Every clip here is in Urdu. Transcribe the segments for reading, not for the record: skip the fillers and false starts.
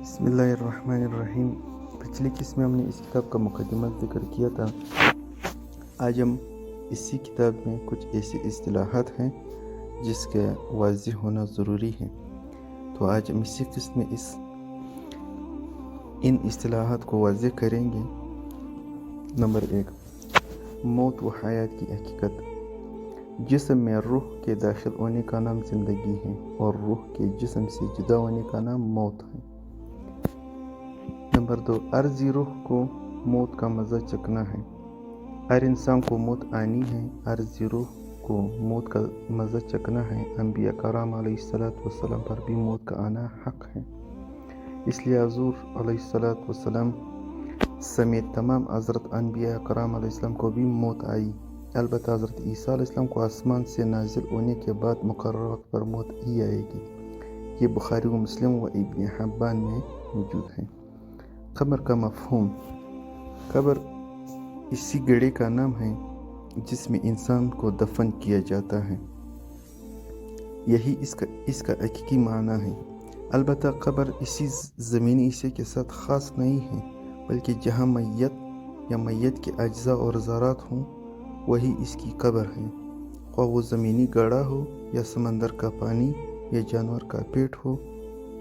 بسم اللہ الرحمن الرحیم۔ پچھلی قسط میں ہم نے اس کتاب کا مقدمہ ذکر کیا تھا۔ آج ہم اسی کتاب میں کچھ ایسی اصطلاحات ہیں جس کا واضح ہونا ضروری ہے، تو آج ہم اسی قسط میں ان اصطلاحات کو واضح کریں گے۔ نمبر 1، موت و حیات کی حقیقت۔ جسم میں روح کے داخل ہونے کا نام زندگی ہے اور روح کے جسم سے جدا ہونے کا نام موت ہے۔ نمبر 2، عارضی روح کو موت کا مزہ چکھنا ہے۔ ہر انسان کو موت آنی ہے، عارضی روح کو موت کا مزہ چکھنا ہے۔ انبیاء کرام علیہ السلام پر بھی موت کا آنا حق ہے، اس لیے حضور علیہ السلام سمیت تمام حضرت انبیاء کرام علیہ السلام کو بھی موت آئی۔ البتہ حضرت عیسیٰ علیہ السلام کو آسمان سے نازل ہونے کے بعد مقررہ وقت پر موت ہی آئے گی۔ یہ بخاری و مسلم و ابن حبان میں موجود ہے۔ قبر کا مفہوم۔ قبر اسی گڑھے کا نام ہے جس میں انسان کو دفن کیا جاتا ہے، یہی اس کا حقیقی معنی ہے۔ البتہ قبر اسی زمینی حصے کے ساتھ خاص نہیں ہے، بلکہ جہاں میت یا میت کے اجزاء اور ذرات ہوں وہی اس کی قبر ہے، خواہ وہ زمینی گڑھا ہو یا سمندر کا پانی یا جانور کا پیٹ ہو،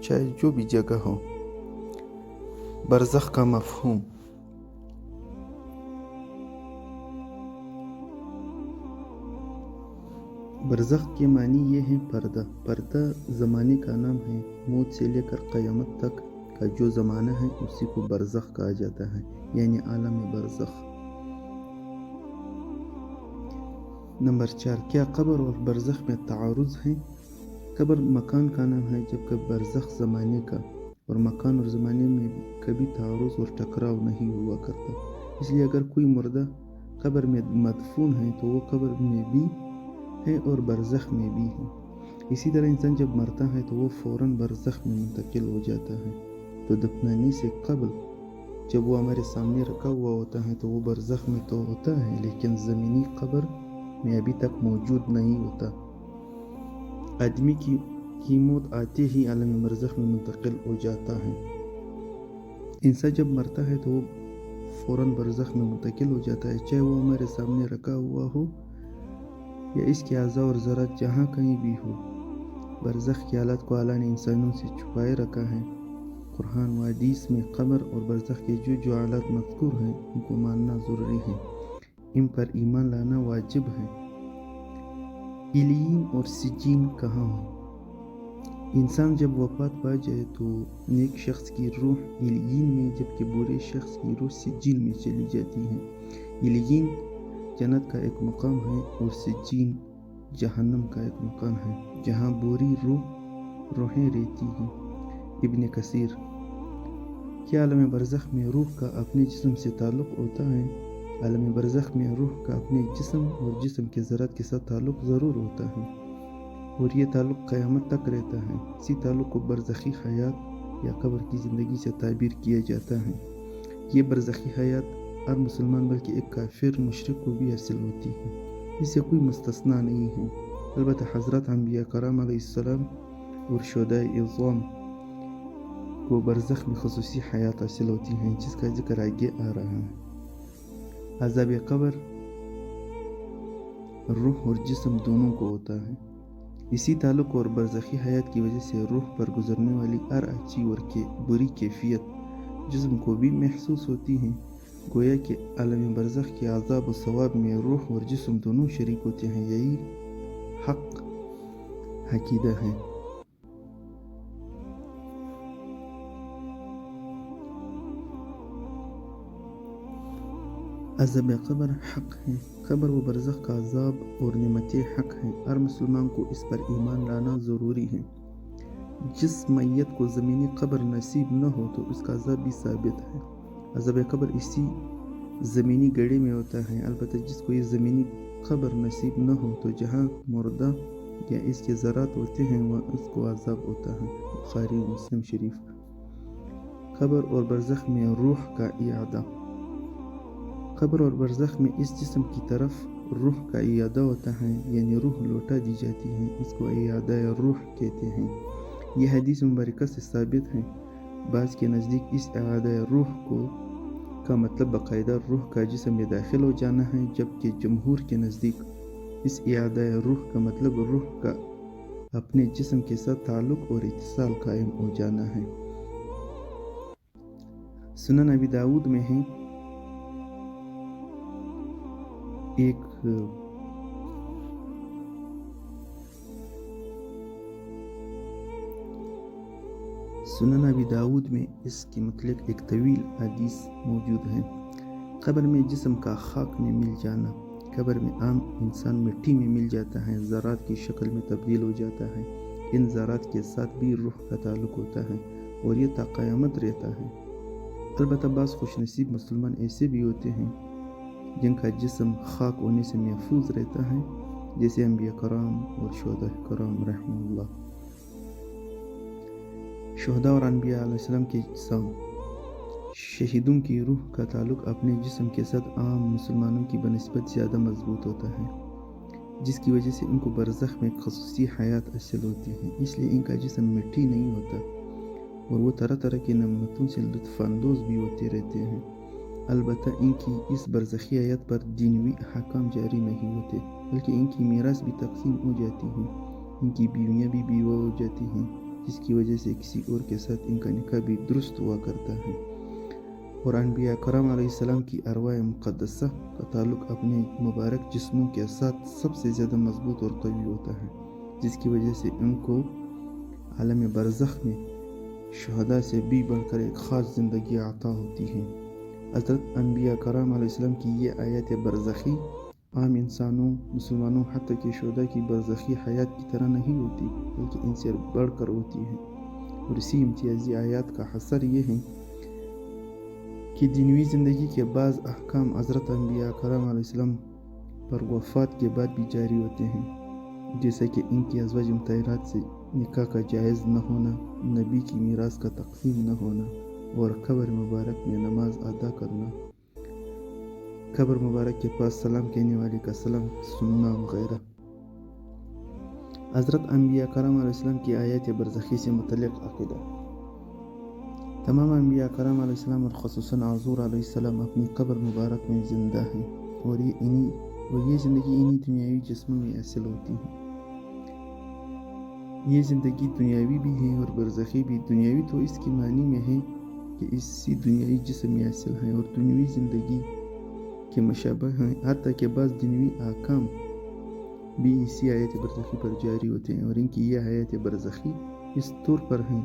چاہے جو بھی جگہ ہو۔ برزخ کا مفہوم۔ برزخ کے معنی یہ ہے پردہ۔ پردہ زمانے کا نام ہے، موت سے لے کر قیامت تک کا جو زمانہ ہے اسی کو برزخ کہا جاتا ہے، یعنی عالم برزخ۔ نمبر 4، کیا قبر اور برزخ میں تعارض ہے؟ قبر مکان کا نام ہے، جبکہ برزخ زمانے کا، اور مکان اور زمانے میں کبھی تعارض اور ٹکراؤ نہیں ہوا کرتا۔ اس لیے اگر کوئی مردہ قبر میں مدفون ہے تو وہ قبر میں بھی ہے اور برزخ میں بھی ہے۔ اسی طرح انسان جب مرتا ہے تو وہ فوراً برزخ میں منتقل ہو جاتا ہے۔ تو دفنانے سے قبل جب وہ ہمارے سامنے رکھا ہوا ہوتا ہے تو وہ برزخ میں تو ہوتا ہے، لیکن زمینی قبر میں ابھی تک موجود نہیں ہوتا۔ آدمی کی موت آتے ہی عالم برزخ میں منتقل ہو جاتا ہے۔ انسان جب مرتا ہے تو وہ فوراً برزخ میں منتقل ہو جاتا ہے، چاہے وہ ہمارے سامنے رکھا ہوا ہو یا اس کے اعضاء اور ذرات جہاں کہیں بھی ہو۔ برزخ کی حالت کو اللہ نے انسانوں سے چھپائے رکھا ہے۔ قرآن و حدیث میں قبر اور برزخ کے جو حالات مذکور ہیں ان کو ماننا ضروری ہے، ان پر ایمان لانا واجب ہے۔ علیین اور سجین کہاں ہوں؟ انسان جب وفات پا جائے تو نیک شخص کی روح علیین میں، جبکہ برے شخص کی روح سجین میں چلی جاتی ہے۔ علیین جنت کا ایک مقام ہے اور سجین جہنم کا ایک مقام ہے جہاں بری روحیں رہتی ہیں۔ ابن کثیر۔ کیا عالم برزخ میں روح کا اپنے جسم سے تعلق ہوتا ہے؟ عالم برزخ میں روح کا اپنے جسم اور جسم کے ذرات کے ساتھ تعلق ضرور ہوتا ہے، اور یہ تعلق قیامت تک رہتا ہے۔ اسی تعلق کو برزخی حیات یا قبر کی زندگی سے تعبیر کیا جاتا ہے۔ یہ برزخی حیات ہر مسلمان بلکہ ایک کافر مشرک کو بھی حاصل ہوتی ہے، اس سے کوئی مستثنیٰ نہیں ہے۔ البتہ حضرت انبیاء کرام علیہ السلام اور شہدائے عظام کو برزخ میں خصوصی حیات حاصل ہوتی ہیں، جس کا ذکر آگے آ رہا ہے۔ عذاب قبر روح اور جسم دونوں کو ہوتا ہے۔ اسی تعلق اور برزخی حیات کی وجہ سے روح پر گزرنے والی ہر اچھی اور بری کیفیت جسم کو بھی محسوس ہوتی ہے۔ گویا کہ عالم برزخ کے عذاب و ثواب میں روح اور جسم دونوں شریک ہوتے ہیں، یہی حق عقیدہ ہے۔ عذاب قبر حق ہے۔ قبر و برزخ کا عذاب اور نعمتیں حق ہیں، ہر مسلمان کو اس پر ایمان لانا ضروری ہے۔ جس میت کو زمینی قبر نصیب نہ ہو تو اس کا عذاب بھی ثابت ہے۔ عذاب قبر اسی زمینی گڑھے میں ہوتا ہے، البتہ جس کو یہ زمینی قبر نصیب نہ ہو تو جہاں مردہ یا اس کے ذرات ہوتے ہیں وہاں اس کو عذاب ہوتا ہے۔ بخاری و مسلم شریف۔ قبر اور برزخ میں روح کا اعادہ۔ قبر اور برزخ میں اس جسم کی طرف روح کا اعادہ ہوتا ہے، یعنی روح لوٹا دی جاتی ہے، اس کو اعادہ روح کہتے ہیں۔ یہ حدیث مبارکہ سے ثابت ہے۔ بعض کے نزدیک اس اعادہ روح کا مطلب باقاعدہ روح کا جسم میں داخل ہو جانا ہے، جبکہ جمہور کے نزدیک اس اعادہ روح کا مطلب روح کا اپنے جسم کے ساتھ تعلق اور اتصال قائم ہو جانا ہے۔ سنن ابی داؤد میں ہے سنن ابی داؤد میں اس کے متعلق ایک طویل حدیث موجود ہے۔ قبر میں جسم کا خاک میں مل جانا۔ قبر میں عام انسان مٹی میں مل جاتا ہے، ذرات کی شکل میں تبدیل ہو جاتا ہے۔ ان ذرات کے ساتھ بھی روح کا تعلق ہوتا ہے اور یہ تا قیامت رہتا ہے۔ البتہ بعض خوش نصیب مسلمان ایسے بھی ہوتے ہیں جن کا جسم خاک ہونے سے محفوظ رہتا ہے، جیسے انبیاء کرام اور شہداء کرام رحمہ اللہ۔ شہداء اور انبیاء علیہ السلام کے جسم، شہیدوں کی روح کا تعلق اپنے جسم کے ساتھ عام مسلمانوں کی بنسبت زیادہ مضبوط ہوتا ہے، جس کی وجہ سے ان کو برزخ میں خصوصی حیات حاصل ہوتی ہے۔ اس لیے ان کا جسم مٹی نہیں ہوتا اور وہ طرح طرح کی نعمتوں سے لطف اندوز بھی ہوتے رہتے ہیں۔ البتہ ان کی اس برزخی حیات پر دینوی احکام جاری نہیں ہوتے، بلکہ ان کی میراث بھی تقسیم ہو جاتی ہیں۔ ان کی بیویاں بھی بیوہ ہو جاتی ہیں، جس کی وجہ سے کسی اور کے ساتھ ان کا نکاح بھی درست ہوا کرتا ہے۔ اور انبیاء کرام علیہ السلام کی ارواح مقدسہ کا تعلق اپنے مبارک جسموں کے ساتھ سب سے زیادہ مضبوط اور قوی ہوتا ہے، جس کی وجہ سے ان کو عالم برزخ میں شہداء سے بھی بڑھ کر ایک خاص زندگی عطا ہوتی ہے۔ حضرت انبیاء کرام علیہ السلام کی یہ حیات برزخی عام انسانوں، مسلمانوں، حتیٰ کہ شہداء کی برزخی حیات کی طرح نہیں ہوتی، بلکہ ان سے بڑھ کر ہوتی ہے۔ اور اسی امتیازی حیات کا حصر یہ ہے کہ دنیوی زندگی کے بعض احکام حضرت انبیاء کرام علیہ السلام پر وفات کے بعد بھی جاری ہوتے ہیں، جیسا کہ ان کی ازواج مطہرات سے نکاح کا جائز نہ ہونا، نبی کی میراث کا تقسیم نہ ہونا، اور قبر مبارک میں نماز ادا کرنا، قبر مبارک کے پاس سلام کہنے والے کا سلام سننا وغیرہ۔ حضرت انبیاء کرام علیہ السلام کی حیات برزخی سے متعلق عقیدہ۔ تمام انبیاء کرام علیہ السلام اور خصوصاً حضور علیہ السلام اپنی قبر مبارک میں زندہ ہیں، اور یہ زندگی انہی دنیاوی جسموں میں حاصل ہوتی ہے۔ یہ زندگی دنیاوی بھی ہے اور برزخی بھی۔ دنیاوی تو اس کی معنی میں ہے کہ اسی دنیاوی جسم میں حاصل ہیں اور دنیاوی زندگی کے مشابہ ہیں، حتیٰ کہ بعض دنیاوی احکام بھی اسی حیات برزخی پر جاری ہوتے ہیں، اور ان کی یہ حیات برزخی اس طور پر ہیں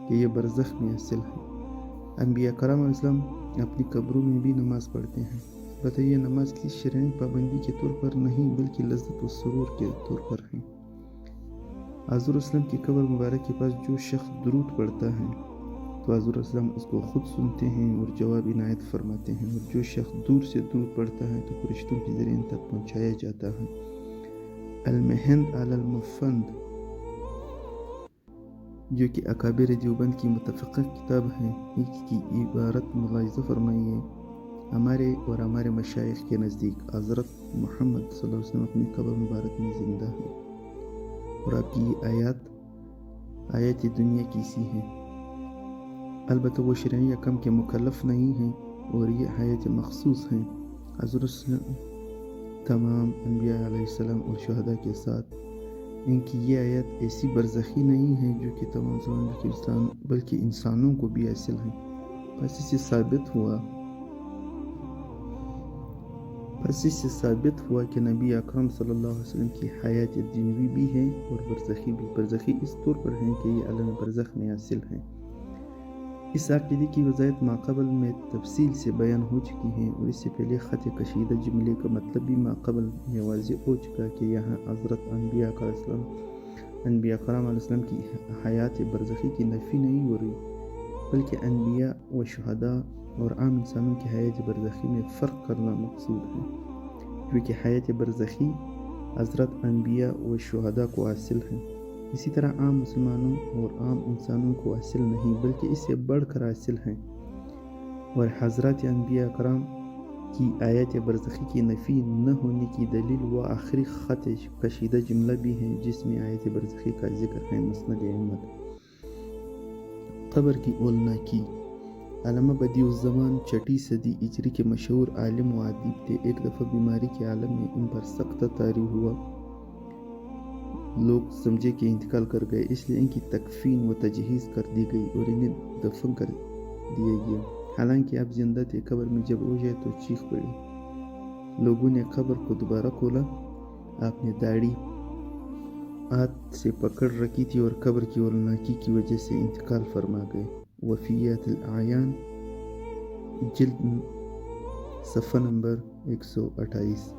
کہ یہ برزخ میں حاصل ہے۔ انبیاء کرام علیہ السلام اپنی قبروں میں بھی نماز پڑھتے ہیں، البتہ یہ نماز کی شرعی پابندی کے طور پر نہیں، بلکہ لذت و سرور کے طور پر ہے۔ حضور اسلام کی قبر مبارک کے پاس جو شخص درود پڑھتا ہے تو حضور اسلام اس کو خود سنتے ہیں اور جواب عنایت فرماتے ہیں، اور جو شخص دور سے درود پڑھتا ہے تو فرشتوں کے ذریعے ان تک پہنچایا جاتا ہے۔ المہند علی المفند، جو کہ اکابر دیوبند کی متفقہ کتاب ہے، اس کی عبارت ملاحظہ فرمائیے۔ ہمارے مشائخ کے نزدیک حضرت محمد صلی اللہ علیہ وسلم اپنی قبر مبارک میں زندہ ہیں، اور آپ کی یہ آیات دنیا کی سی ہیں، البتہ وہ شرعی احکام کے مکلف نہیں ہیں اور یہ حیات مخصوص ہیں۔ حضور اسلام تمام انبیاء علیہ السلام اور شہداء کے ساتھ ان کی یہ آیات ایسی برزخی نہیں ہیں جو کہ تمام مسلمان بلکہ انسانوں کو بھی حاصل ہیں۔ پس اس سے ثابت ہوا کہ نبی اکرم صلی اللہ علیہ وسلم کی حیات دنیوی بھی ہے اور برزخی بھی۔ برزخی اس طور پر ہیں کہ یہ عالم برزخ میں حاصل ہیں۔ اس عقیدے کی وضاحت ماقبل میں تفصیل سے بیان ہو چکی ہے، اور اس سے پہلے خط کشیدہ جملے کا مطلب بھی ماقبل میں واضح ہو چکا کہ یہاں حضرت انبیاء کرام علیہ السلام کی حیات برزخی کی نفی نہیں ہو رہی، بلکہ انبیاء و شہداء اور عام انسانوں کی حیات برزخی میں فرق کرنا مقصود ہے، کیونکہ حیات برزخی حضرت انبیاء و شہداء کو حاصل ہے، اسی طرح عام مسلمانوں اور عام انسانوں کو حاصل نہیں، بلکہ اس سے بڑھ کر حاصل ہیں۔ اور حضرات انبیاء کرام کی آیات برزخی کی نفی نہ ہونے کی دلیل وہ آخری خط کشیدہ جملہ بھی ہے جس میں آیات برزخی کا ذکر ہے۔ مسند احمد قبر کی اولناکی۔ علامہ بدیع الزمان 6 صدی ہجری کے مشہور عالم و ادیب تھے۔ ایک دفعہ بیماری کے عالم میں ان پر سخت طاری ہوا، لوگ سمجھے کہ انتقال کر گئے، اس لیے ان کی تکفین و تجہیز کر دی گئی اور انہیں دفن کر دیا گیا۔ حالانکہ آپ زندہ تھے۔ قبر میں جب اوجھے تو چیخ پڑی، لوگوں نے قبر کو دوبارہ کھولا، آپ نے داڑھی ہاتھ سے پکڑ رکھی تھی اور قبر کی ہولناکی کی وجہ سے انتقال فرما گئے۔ وفیات الاعیان، جلد صفحہ نمبر 128۔